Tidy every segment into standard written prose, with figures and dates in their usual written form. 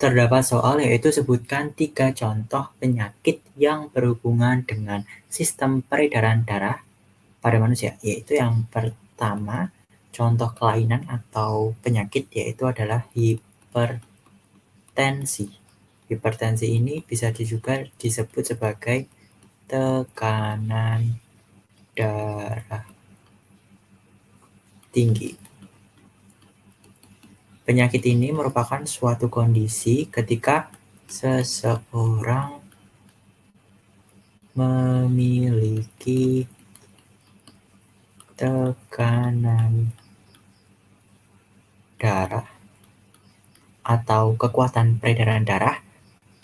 terdapat soal yaitu sebutkan 3 contoh penyakit yang berhubungan dengan sistem peredaran darah pada manusia. Yaitu yang pertama, contoh kelainan atau penyakit yaitu adalah hipertensi. Hipertensi ini bisa juga disebut sebagai tekanan darah tinggi. Penyakit ini merupakan suatu kondisi ketika seseorang memiliki tekanan darah atau kekuatan peredaran darah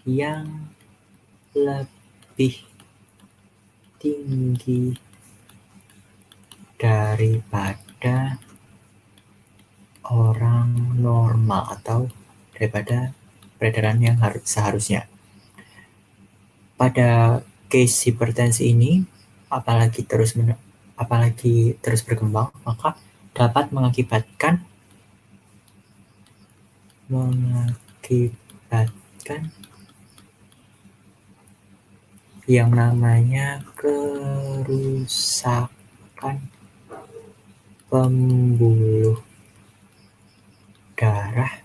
yang lebih tinggi daripada orang normal atau daripada peredaran yang seharusnya. Pada case hipertensi ini, apalagi terus berkembang, maka dapat mengakibatkan yang namanya kerusakan pembuluh darah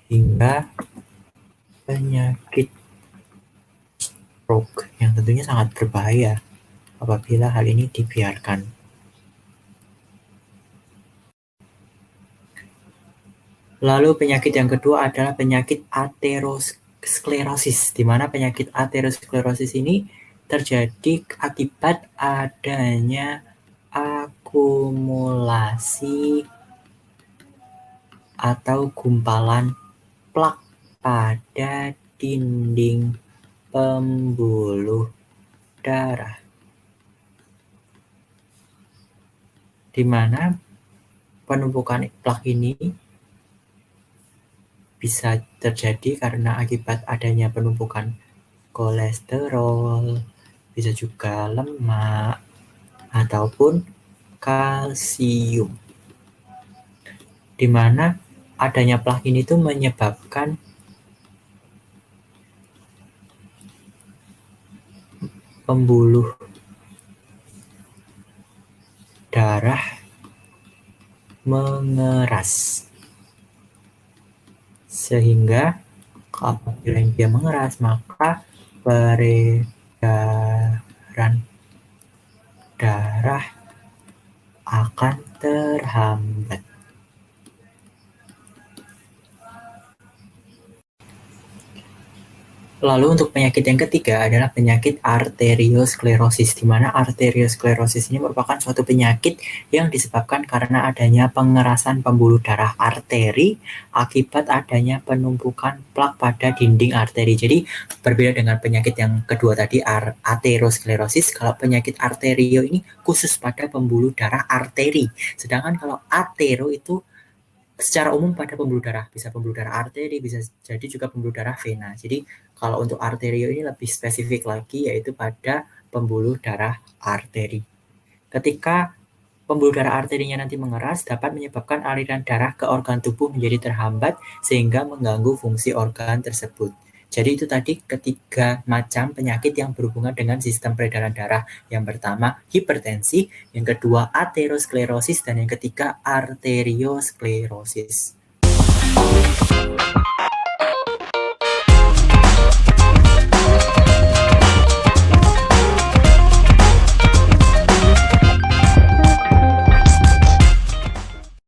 hingga penyakit stroke yang tentunya sangat berbahaya apabila hal ini dibiarkan. Lalu penyakit yang kedua adalah penyakit aterosklerosis, di mana penyakit aterosklerosis ini terjadi akibat adanya akumulasi atau gumpalan plak pada dinding pembuluh darah, di mana penumpukan plak ini bisa terjadi karena akibat adanya penumpukan kolesterol, bisa juga lemak, ataupun kalsium. Di mana adanya plak ini tuh menyebabkan pembuluh darah mengeras. Sehingga apabila dia mengeras, maka peredaran darah akan terhambat. Lalu untuk penyakit yang ketiga adalah penyakit arteriosklerosis, di mana arteriosklerosis ini merupakan suatu penyakit yang disebabkan karena adanya pengerasan pembuluh darah arteri akibat adanya penumpukan plak pada dinding arteri. Jadi berbeda dengan penyakit yang kedua tadi, aterosklerosis, kalau penyakit arterio ini khusus pada pembuluh darah arteri. Sedangkan kalau atero itu secara umum pada pembuluh darah, bisa pembuluh darah arteri, bisa jadi juga pembuluh darah vena. Jadi kalau untuk arterio ini lebih spesifik lagi, yaitu pada pembuluh darah arteri. Ketika pembuluh darah arterinya nanti mengeras, dapat menyebabkan aliran darah ke organ tubuh menjadi terhambat sehingga mengganggu fungsi organ tersebut. Jadi itu tadi ketiga macam penyakit yang berhubungan dengan sistem peredaran darah. Yang pertama hipertensi, yang kedua aterosklerosis, dan yang ketiga arteriosklerosis.